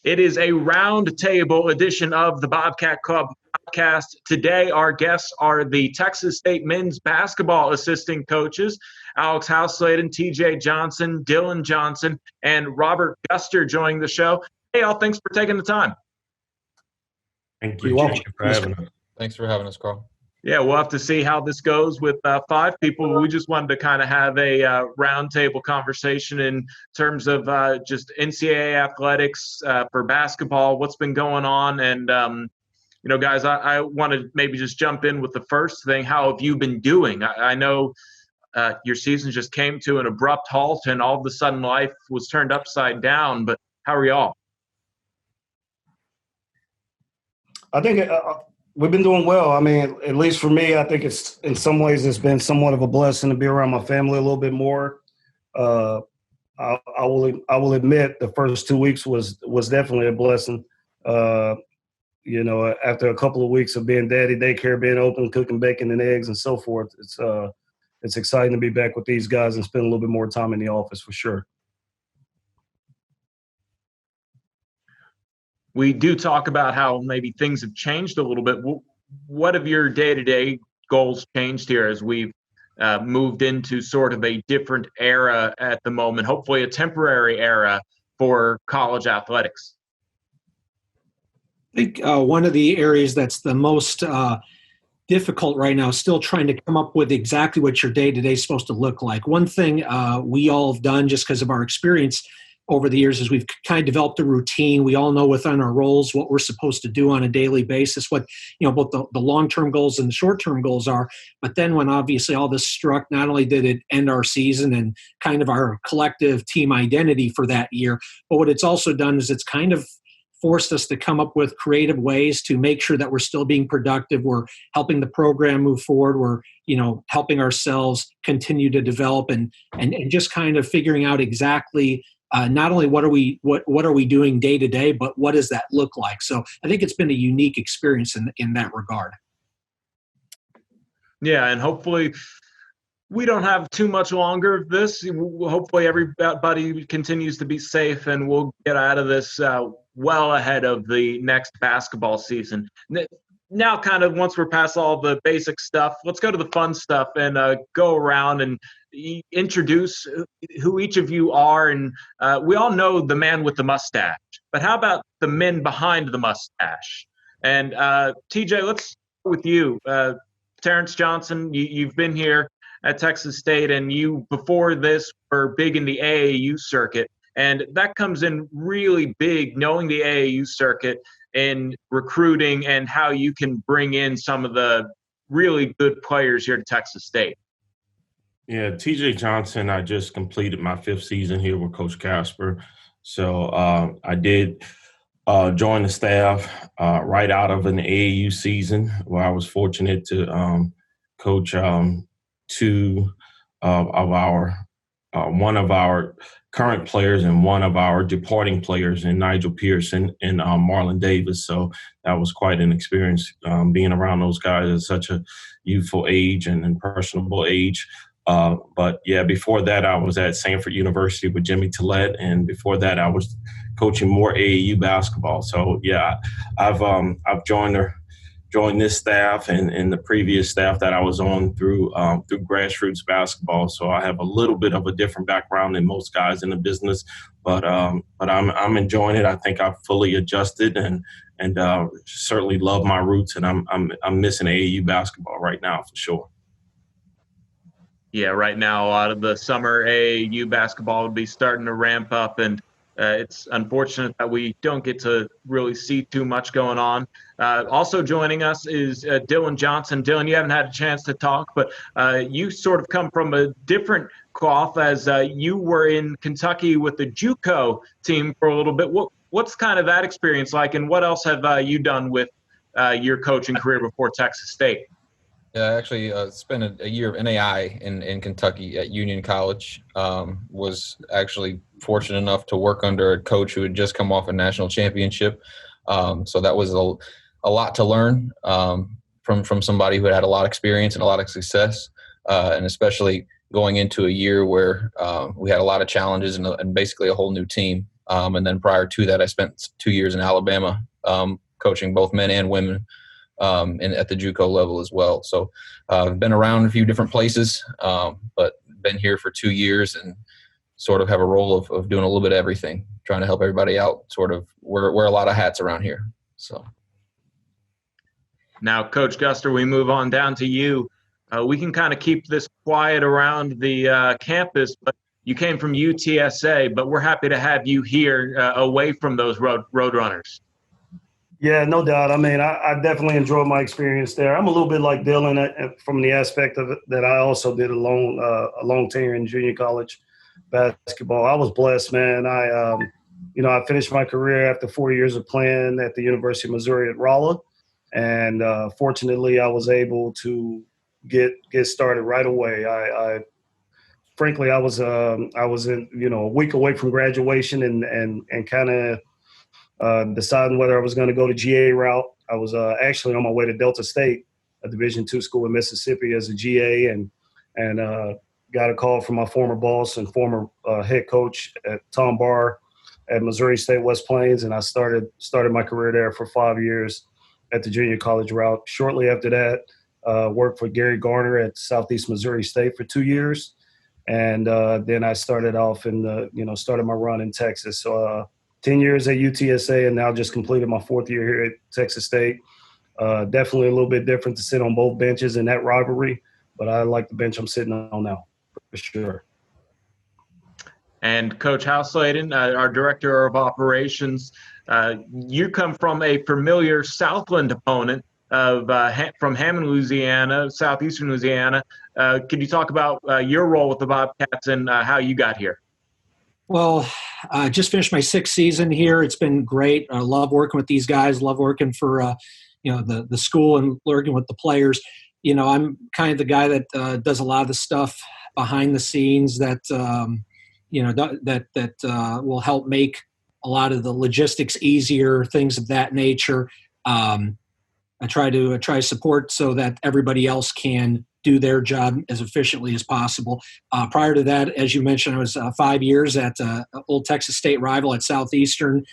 It is a roundtable edition of the Bobcat Club Podcast. Today, our guests are the Texas State men's basketball assistant coaches, Alex Housesladen, TJ Johnson, Dylan Johnson, and Robert Guster joining the show. Hey, all, thanks for taking the time. Thank you. Thank you for having us. Thanks for having us, Carl. Yeah, we'll have to see how this goes with 5 people. We just wanted to kind of have a roundtable conversation in terms of just NCAA athletics for basketball, what's been going on. And, guys, I want to maybe just jump in with the first thing. How have you been doing? I know your season just came to an abrupt halt and all of a sudden life was turned upside down. But how are y'all? I think we've been doing well. I mean, at least for me, I think it's in some ways it's been somewhat of a blessing to be around my family a little bit more. I will admit the first 2 weeks was definitely a blessing. After a couple of weeks of being daddy daycare, being open, cooking bacon and eggs and so forth, it's exciting to be back with these guys and spend a little bit more time in the office for sure. We do talk about how maybe things have changed a little bit. What have your day-to-day goals changed here as we've moved into sort of a different era at the moment, hopefully a temporary era for college athletics? I think one of the areas that's the most difficult right now is still trying to come up with exactly what your day-to-day is supposed to look like. One thing we all have done just because of our experience over the years is we've kind of developed a routine. We all know within our roles what we're supposed to do on a daily basis, what, both the long-term goals and the short-term goals are. But then when obviously all this struck, not only did it end our season and kind of our collective team identity for that year, but what it's also done is it's kind of forced us to come up with creative ways to make sure that we're still being productive. We're helping the program move forward. We're, helping ourselves continue to develop and just kind of figuring out exactly not only what are we doing day to day, but what does that look like? So I think it's been a unique experience in that regard. Yeah, and hopefully we don't have too much longer of this. Hopefully everybody continues to be safe and we'll get out of this well ahead of the next basketball season. Now, kind of once we're past all the basic stuff, let's go to the fun stuff and go around and introduce who each of you are. And we all know the man with the mustache, but how about the men behind the mustache? And TJ, let's start with you. Terrence Johnson, you've been here at Texas State, and you, before this, were big in the AAU circuit. And that comes in really big, knowing the AAU circuit and recruiting and how you can bring in some of the really good players here to Texas State. Yeah, TJ Johnson, I just completed my 5th season here with Coach Casper. So I did join the staff right out of an AAU season where I was fortunate to coach two of our one of our current players and one of our departing players in Nigel Pearson and Marlon Davis. So that was quite an experience being around those guys at such a youthful age and impressionable age. But yeah, before that, I was at Sanford University with Jimmy Tillett, and before that, I was coaching more AAU basketball. So yeah, I've joined this staff and the previous staff that I was on through grassroots basketball. So I have a little bit of a different background than most guys in the business, but I'm enjoying it. I think I've fully adjusted and certainly love my roots, and I'm missing AAU basketball right now for sure. Yeah, right now a lot of the summer AAU basketball would be starting to ramp up, and it's unfortunate that we don't get to really see too much going on. Also joining us is Dylan Johnson. Dylan, you haven't had a chance to talk, but you sort of come from a different cloth as you were in Kentucky with the JUCO team for a little bit. What's kind of that experience like, and what else have you done with your coaching career before Texas State? Yeah, I actually spent a year of NAI in Kentucky at Union College. Was actually fortunate enough to work under a coach who had just come off a national championship. So that was a lot to learn from somebody who had a lot of experience and a lot of success, and especially going into a year where we had a lot of challenges and basically a whole new team. And then prior to that, I spent 2 years in Alabama coaching both men and women and at the JUCO level as well. So I've been around a few different places, but been here for 2 years and sort of have a role of doing a little bit of everything, trying to help everybody out, sort of wear a lot of hats around here. So now, Coach Guster, we move on down to you. We can kind of keep this quiet around the campus, but you came from UTSA, but we're happy to have you here away from those road runners. Yeah, no doubt. I mean, I definitely enjoyed my experience there. I'm a little bit like Dylan from the aspect of it that I also did a long tenure in junior college basketball. I was blessed, man. I finished my career after 4 years of playing at the University of Missouri at Rolla, and fortunately, I was able to get started right away. Frankly, I was in a week away from graduation and kind of deciding whether I was going to go the GA route. I was actually on my way to Delta State, a Division II school in Mississippi, as a GA, and got a call from my former boss and former head coach at Tom Barr at Missouri State West Plains, and I started my career there for 5 years at the junior college route. Shortly after that, worked for Gary Garner at Southeast Missouri State for 2 years, and then I started off started my run in Texas. So 10 years at UTSA, and now just completed my 4th year here at Texas State. Definitely a little bit different to sit on both benches in that rivalry, but I like the bench I'm sitting on now, for sure. And Coach Houseladen, our Director of Operations, you come from a familiar Southland opponent from Hammond, Louisiana, southeastern Louisiana. Could you talk about your role with the Bobcats and how you got here? Well, I just finished my 6th season here. It's been great. I love working with these guys. Love working for the school and working with the players. I'm kind of the guy that does a lot of the stuff behind the scenes that will help make a lot of the logistics easier, things of that nature. I try to support so that everybody else can do their job as efficiently as possible. Prior to that, as you mentioned, I was 5 years at Old Texas State rival at Southeastern.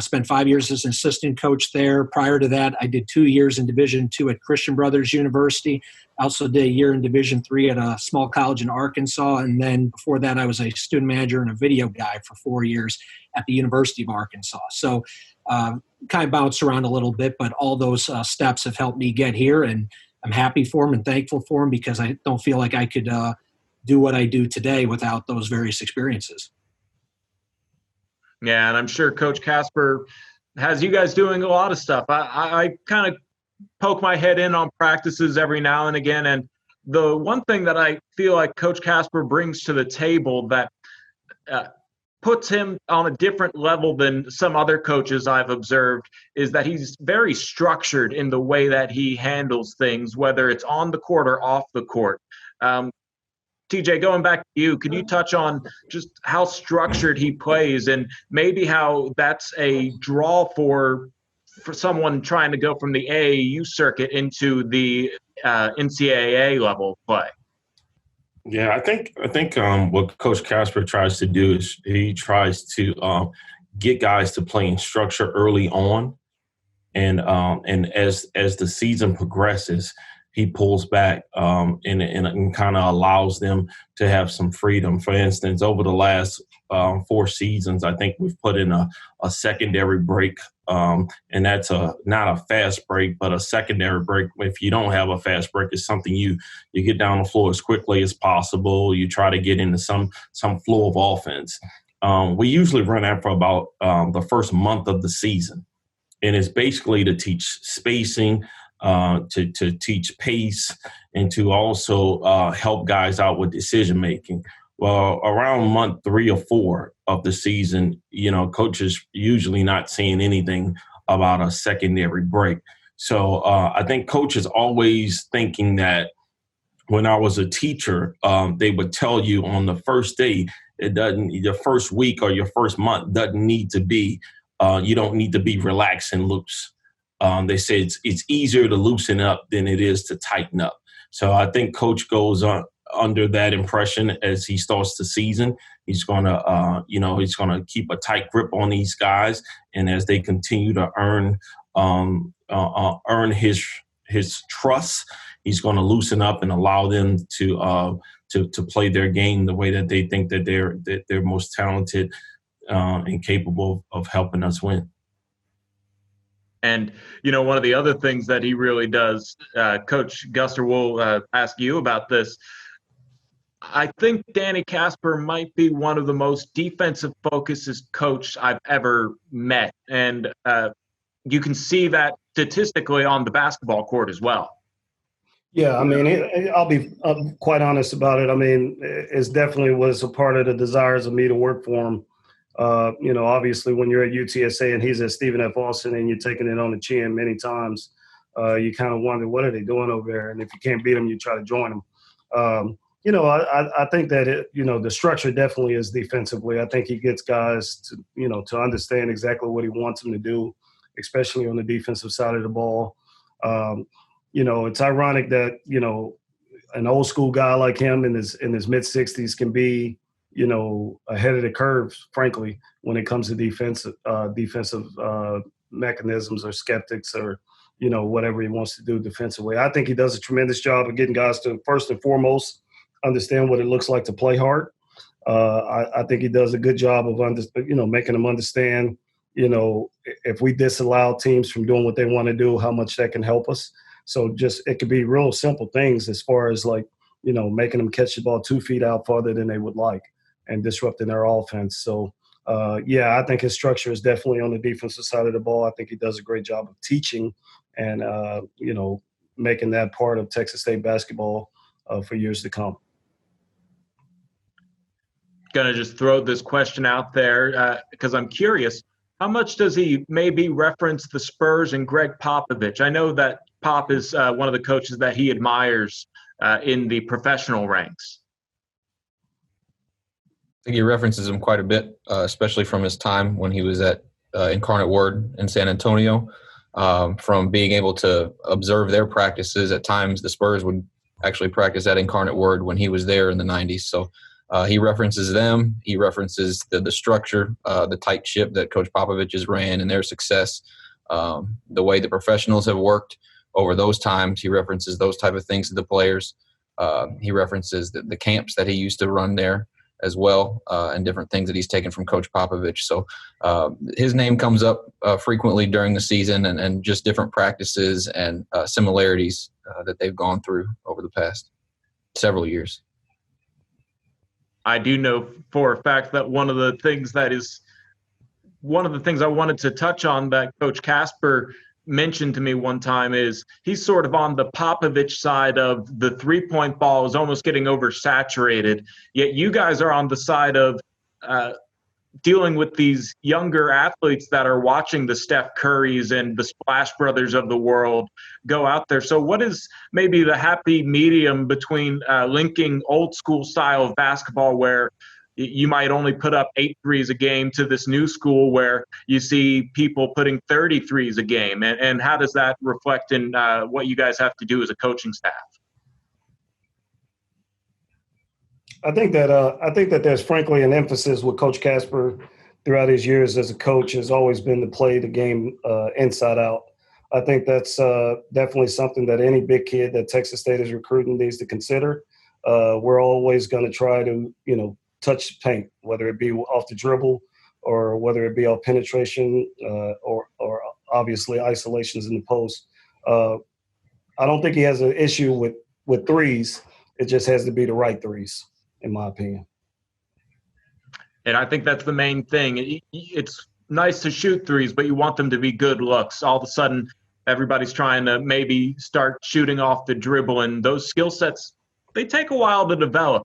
Spent 5 years as an assistant coach there. Prior to that, I did 2 years in Division II at Christian Brothers University. I also did a year in Division III at a small college in Arkansas. And then before that, I was a student manager and a video guy for 4 years at the University of Arkansas. So kind of bounced around a little bit, but all those steps have helped me get here. And I'm happy for them and thankful for them because I don't feel like I could do what I do today without those various experiences. Yeah, and I'm sure Coach Casper has you guys doing a lot of stuff. I kind of poke my head in on practices every now and again, and the one thing that I feel like Coach Casper brings to the table that puts him on a different level than some other coaches I've observed is that he's very structured in the way that he handles things, whether it's on the court or off the court. TJ, going back to you, could you touch on just how structured he plays and maybe how that's a draw for someone trying to go from the AAU circuit into the NCAA level play? Yeah, I think what Coach Casper tries to do is he tries to get guys to play in structure early on, and as the season progresses, he pulls back and kind of allows them to have some freedom. For instance, over the last 4 seasons, I think we've put in a secondary break, and that's not a fast break, but a secondary break. If you don't have a fast break, it's something you get down the floor as quickly as possible. You try to get into some flow of offense. We usually run that for about the first month of the season, and it's basically to teach spacing, to teach pace, and to also help guys out with decision making. Well, around month 3 or 4 of the season, coaches usually not saying anything about a secondary break. So I think coaches always thinking that when I was a teacher, they would tell you on the first day, your first week or your first month doesn't need to be, you don't need to be relaxed and loose. They say it's easier to loosen up than it is to tighten up. So I think coach goes on under that impression as he starts the season. He's going to, he's going to keep a tight grip on these guys. And as they continue to earn his trust, he's going to loosen up and allow them to play their game the way that they think that they're most talented and capable of helping us win. And, one of the other things that he really does, Coach Guster, will ask you about this. I think Danny Casper might be one of the most defensive focused coach I've ever met. And you can see that statistically on the basketball court as well. Yeah, I mean, I'll be quite honest about it. I mean, it definitely was a part of the desires of me to work for him. Obviously when you're at UTSA and he's at Stephen F. Austin and you're taking it on the chin many times, you kind of wonder, what are they doing over there? And if you can't beat them, you try to join them. I think that the structure definitely is defensively. I think he gets guys to understand exactly what he wants them to do, especially on the defensive side of the ball. It's ironic that, an old school guy like him in his mid-60s can be, ahead of the curve, frankly, when it comes to defensive mechanisms or skeptics or, whatever he wants to do defensively. I think he does a tremendous job of getting guys to, first and foremost, understand what it looks like to play hard. I think he does a good job of, making them understand, if we disallow teams from doing what they want to do, how much that can help us. So it could be real simple things as far as making them catch the ball 2 feet out farther than they would like and disrupting their offense. So, I think his structure is definitely on the defensive side of the ball. I think he does a great job of teaching and, making that part of Texas State basketball for years to come. Going to just throw this question out there because I'm curious. How much does he maybe reference the Spurs and Greg Popovich? I know that Pop is one of the coaches that he admires in the professional ranks. I think he references him quite a bit, especially from his time when he was at Incarnate Word in San Antonio. From being able to observe their practices, at times the Spurs would actually practice at Incarnate Word when he was there in the 90s. So he references them. He references the structure, the tight ship that Coach Popovich has ran and their success, the way the professionals have worked over those times. He references those type of things to the players. He references the camps that he used to run there as well, and different things that he's taken from Coach Popovich. So his name comes up frequently during the season and just different practices and similarities that they've gone through over the past several years. I do know for a fact that one of the things I wanted to touch on that Coach Casper mentioned to me one time is he's sort of on the Popovich side of the three-point ball is almost getting oversaturated, yet you guys are on the side of dealing with these younger athletes that are watching the Steph Currys and the Splash Brothers of the world go out there. So what is maybe the happy medium between linking old school style of basketball where you might only put up 8 threes a game to this new school where you see people putting 30 threes a game? And how does that reflect in what you guys have to do as a coaching staff? I think that there's frankly an emphasis with Coach Casper throughout his years as a coach has always been to play the game inside out. I think that's definitely something that any big kid that Texas State is recruiting needs to consider. We're always going to try to, touch paint, whether it be off the dribble or whether it be off penetration or obviously isolations in the post. I don't think he has an issue with threes. It just has to be the right threes, in my opinion. And I think that's the main thing. It's nice to shoot threes, but you want them to be good looks. All of a sudden, everybody's trying to maybe start shooting off the dribble, and those skill sets, they take a while to develop.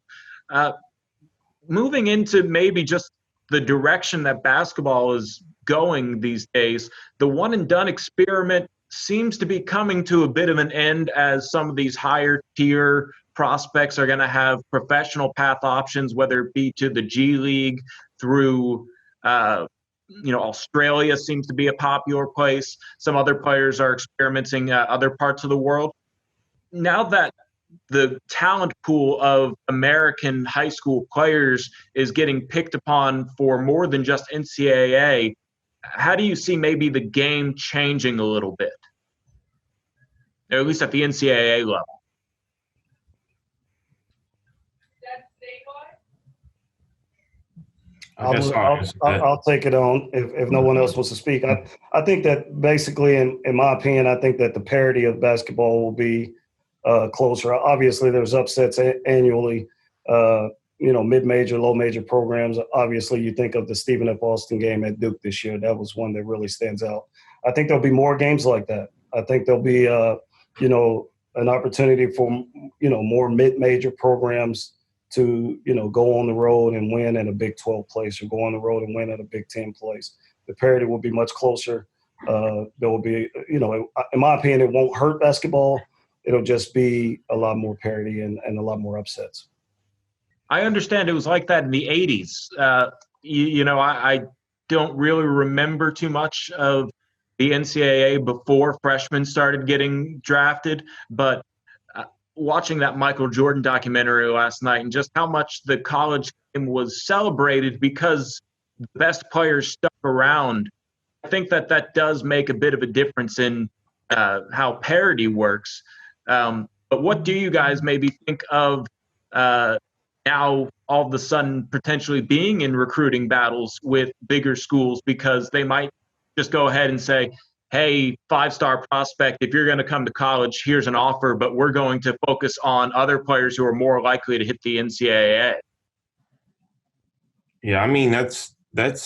Moving into maybe just the direction that basketball is going these days, the one-and-done experiment seems to be coming to a bit of an end as some of these higher-tier prospects are going to have professional path options, whether it be to the G League through Australia seems to be a popular place. Some other players are experimenting other parts of the world. Now that the talent pool of American high school players is getting picked upon for more than just NCAA. How do you see maybe the game changing a little bit, or at least at the NCAA level? I'll take it on if no one else wants to speak. I think that basically, in my opinion, I think that the parity of basketball will be closer. Obviously, there's upsets annually. Mid-major, low-major programs. Obviously, you think of the Stephen F. Austin game at Duke this year. That was one that really stands out. I think there'll be more games like that. I think there'll be, an opportunity for, more mid-major programs to, go on the road and win at a Big 12 place or go on the road and win at a Big 10 place. The parity will be much closer. There will be, in my opinion, it won't hurt basketball. It'll just be a lot more parity and a lot more upsets. I understand it was like that in the 80s. I don't really remember too much of the NCAA before freshmen started getting drafted, but watching that Michael Jordan documentary last night and just how much the college game was celebrated because the best players stuck around, I think that does make a bit of a difference in how parity works. But what do you guys maybe think of now all of a sudden potentially being in recruiting battles with bigger schools because they might just go ahead and say, hey, 5-star prospect, if you're going to come to college, here's an offer, but we're going to focus on other players who are more likely to hit the NCAA. Yeah, I mean, it's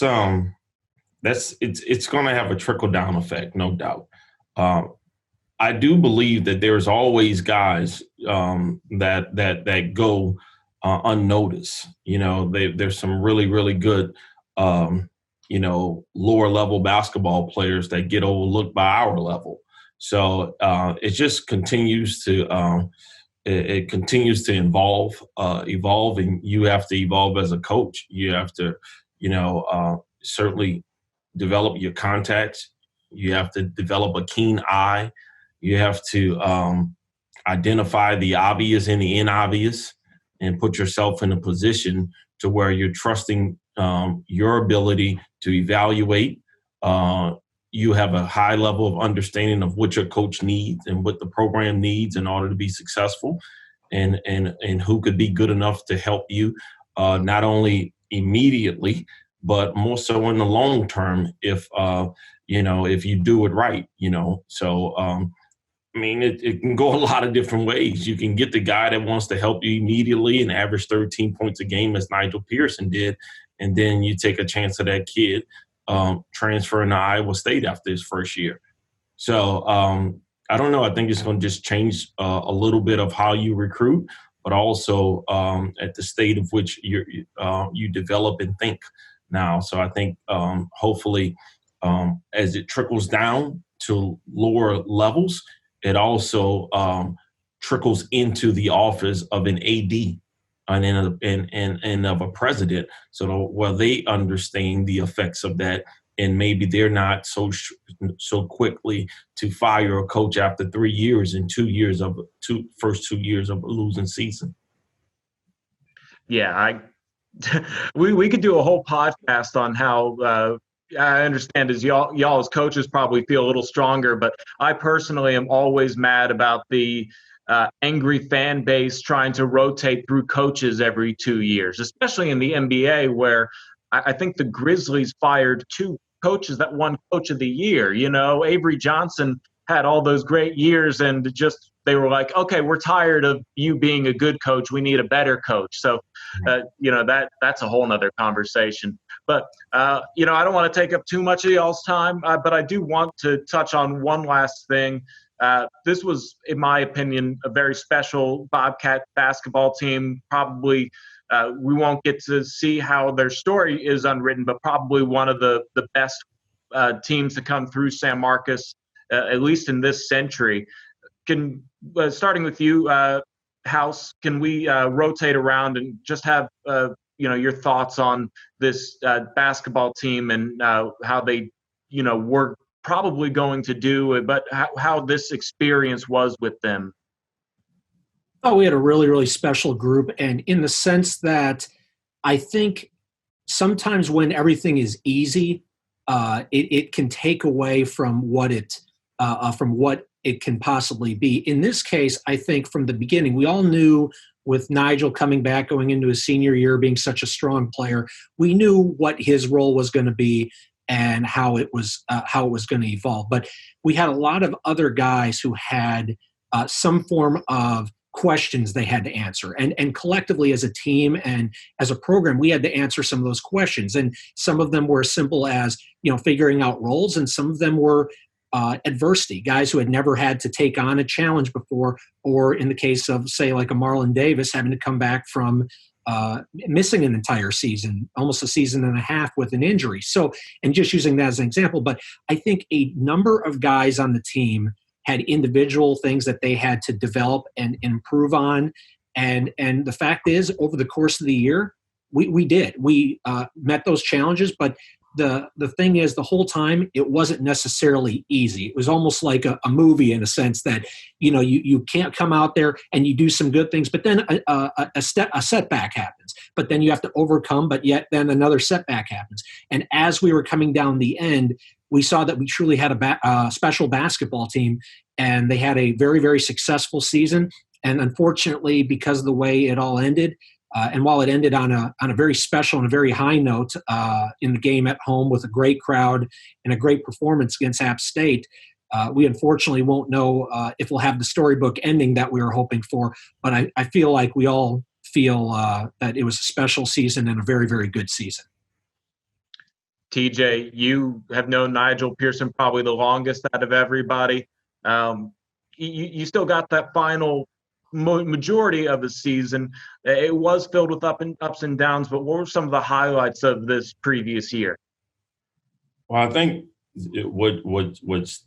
going to have a trickle down effect, no doubt. I do believe that there's always guys that go unnoticed. There's some really, really good, lower level basketball players that get overlooked by our level. So it just continues to it continues to evolve, and you have to evolve as a coach. You have to, certainly develop your contacts. You have to develop a keen eye. You have to identify the obvious and the inobvious and put yourself in a position to where you're trusting your ability to evaluate. You have a high level of understanding of what your coach needs and what the program needs in order to be successful, and who could be good enough to help you not only immediately, but more so in the long term if you do it right. So it can go a lot of different ways. You can get the guy that wants to help you immediately and average 13 points a game as Nigel Pearson did, and then you take a chance of that kid transferring to Iowa State after his first year. So I don't know. I think it's going to just change a little bit of how you recruit, but also at the state of which you develop and think now. So I think hopefully as it trickles down to lower levels, it also trickles into the office of an AD and of a president, so where they understand the effects of that, and maybe they're not so quickly to fire a coach after 3 years and first 2 years of a losing season. Yeah, we could do a whole podcast on how. I understand as y'all as coaches probably feel a little stronger, but I personally am always mad about the angry fan base trying to rotate through coaches every 2 years, especially in the NBA, where I think the Grizzlies fired 2 coaches that won Coach of the Year. Avery Johnson had all those great years, and just they were like, okay, we're tired of you being a good coach. We need a better coach. So, that's a whole nother conversation. But, I don't want to take up too much of y'all's time, but I do want to touch on one last thing. This was, in my opinion, a very special Bobcat basketball team. Probably we won't get to see how their story is unwritten, but probably one of the best teams to come through San Marcos, at least in this century. Starting with you, House, can we rotate around and just have your thoughts on this basketball team and how they were probably going to do it, but how this experience was with them? Oh, we had a really, really special group. And in the sense that I think sometimes when everything is easy, it can take away from what it can possibly be. In this case, I think from the beginning, we all knew with Nigel coming back, going into his senior year, being such a strong player, we knew what his role was going to be and how it was going to evolve. But we had a lot of other guys who had some form of questions they had to answer, and collectively as a team and as a program, we had to answer some of those questions. And some of them were as simple as figuring out roles, and some of them were adversity, guys who had never had to take on a challenge before, or in the case of, say, like a Marlon Davis, having to come back from missing an entire season, almost a season and a half with an injury. So, and just using that as an example, but I think a number of guys on the team had individual things that they had to develop and improve on. And the fact is, over the course of the year, we did. We met those challenges, but the thing is, the whole time, it wasn't necessarily easy. It was almost like a movie in a sense that, you can't come out there and you do some good things, but then a setback happens. But then you have to overcome, but yet then another setback happens. And as we were coming down the end, we saw that we truly had a special basketball team, and they had a very, very successful season. And unfortunately, because of the way it all ended, and while it ended on a very special and a very high note in the game at home with a great crowd and a great performance against App State, we unfortunately won't know if we'll have the storybook ending that we were hoping for. But I feel like we all feel that it was a special season and a very, very good season. TJ, you have known Nigel Pearson probably the longest out of everybody. You still got that final majority of the season. It was filled with ups and downs, but what were some of the highlights of this previous year? Well, I think what's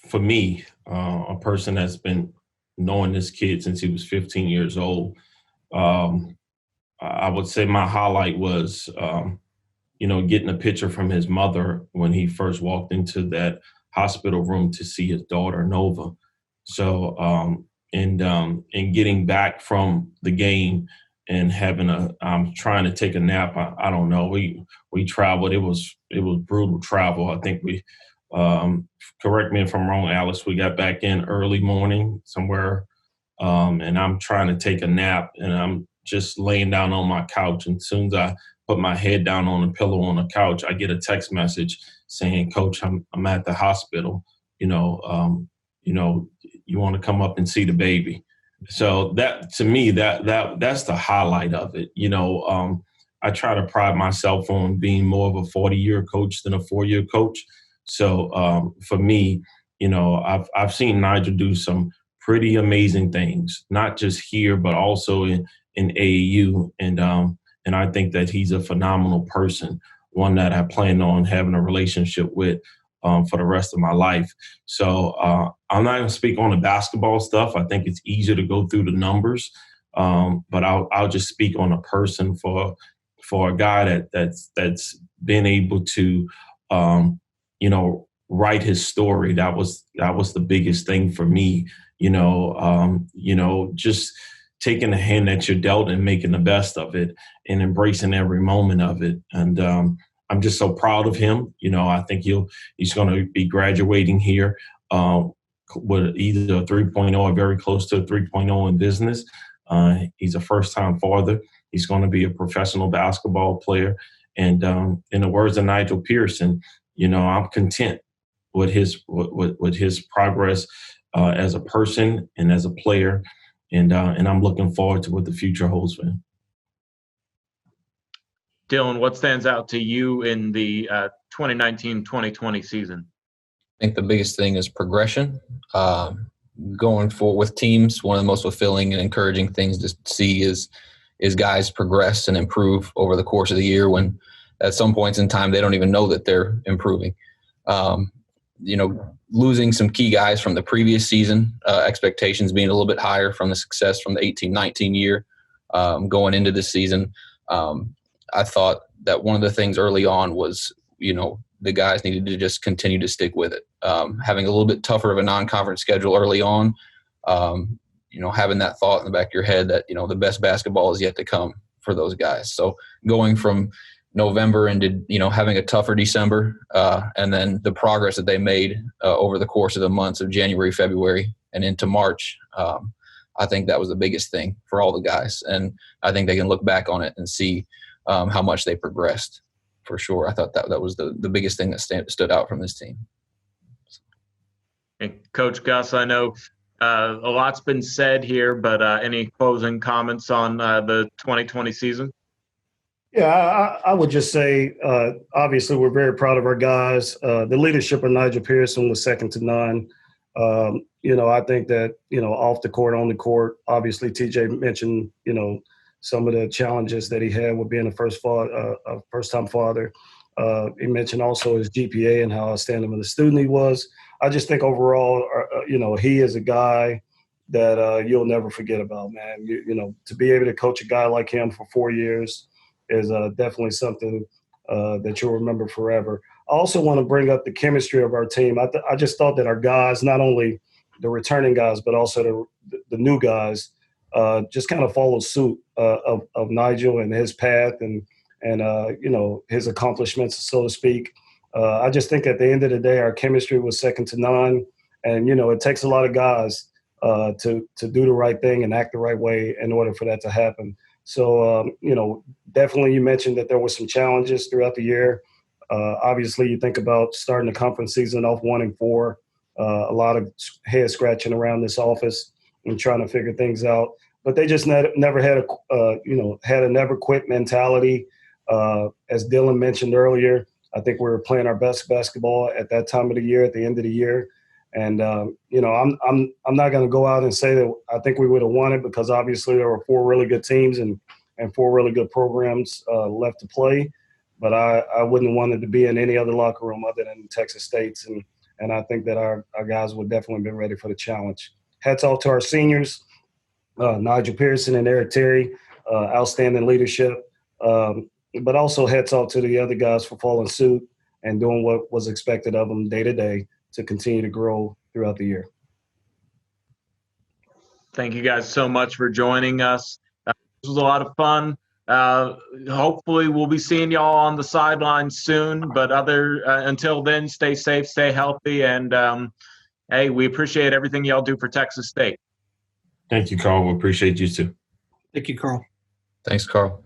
for me, a person that's been knowing this kid since he was 15 years old, I would say my highlight was getting a picture from his mother when he first walked into that hospital room to see his daughter, Nova. So, and getting back from the game and having I'm trying to take a nap. I don't know. We traveled. It was brutal travel. I think we, correct me if I'm wrong, Alice, we got back in early morning somewhere. And I'm trying to take a nap, and I'm just laying down on my couch. And as soon as I put my head down on the pillow on the couch, I get a text message saying, "Coach, I'm at the hospital. You want to come up and see the baby?" So that, to me, that's the highlight of it. I try to pride myself on being more of a 40-year coach than a 4-year coach. So for me, I've seen Nigel do some pretty amazing things, not just here, but also in AAU. And I think that he's a phenomenal person, one that I plan on having a relationship with for the rest of my life. So I'm not going to speak on the basketball stuff. I think it's easier to go through the numbers, but I'll just speak on a person for a guy that's been able to, write his story. That was the biggest thing for me. Just taking the hand that you're dealt and making the best of it and embracing every moment of it. And I'm just so proud of him. I think he's going to be graduating here with either a 3.0 or very close to a 3.0 in business. He's a first-time father. He's going to be a professional basketball player. And in the words of Nigel Pearson, I'm content with his progress as a person and as a player. And I'm looking forward to what the future holds for him. Dylan, what stands out to you in the 2019-2020 season? I think the biggest thing is progression. Going forward with teams, one of the most fulfilling and encouraging things to see is guys progress and improve over the course of the year, when at some points in time they don't even know that they're improving. Losing some key guys from the previous season, expectations being a little bit higher from the success from the 18-19 year going into this season. I thought that one of the things early on was, the guys needed to just continue to stick with it. Having a little bit tougher of a non-conference schedule early on, having that thought in the back of your head that, the best basketball is yet to come for those guys. So going from November into, having a tougher December, and then the progress that they made over the course of the months of January, February, and into March, I think that was the biggest thing for all the guys. And I think they can look back on it and see how much they progressed, for sure. I thought that was the biggest thing that stood out from this team. And Coach Gus, I know a lot's been said here, but any closing comments on the 2020 season? Yeah, I would just say, obviously, we're very proud of our guys. The leadership of Nigel Pearson was second to none. I think that, off the court, on the court, obviously, TJ mentioned, some of the challenges that he had with being a first-time father. He mentioned also his GPA and how outstanding of a student he was. I just think overall, he is a guy that you'll never forget about, man. To be able to coach a guy like him for 4 years is definitely something that you'll remember forever. I also want to bring up the chemistry of our team. I just thought that our guys, not only the returning guys, but also the new guys, just kind of followed suit of Nigel and his path and his accomplishments, so to speak. I just think at the end of the day, our chemistry was second to none. And, it takes a lot of guys to do the right thing and act the right way in order for that to happen. So, definitely you mentioned that there were some challenges throughout the year. Obviously, you think about starting the conference season off 1-4, a lot of head scratching around this office and trying to figure things out. But they just never had a never quit mentality. As Dylan mentioned earlier, I think we were playing our best basketball at that time of the year, at the end of the year. And, I'm not going to go out and say that I think we would have won it, because obviously there were 4 really good teams and 4 really good programs left to play. But I wouldn't have wanted to be in any other locker room other than Texas State's. And I think that our guys would definitely been ready for the challenge. Hats off to our seniors, Nigel Pearson and Eric Terry, outstanding leadership. But also hats off to the other guys for following suit and doing what was expected of them day to day to continue to grow throughout the year. Thank you guys so much for joining us. This was a lot of fun. Hopefully we'll be seeing y'all on the sidelines soon, but until then, stay safe, stay healthy, and hey, we appreciate everything y'all do for Texas State. Thank you, Carl. We appreciate you too. Thank you, Carl. Thanks, Carl.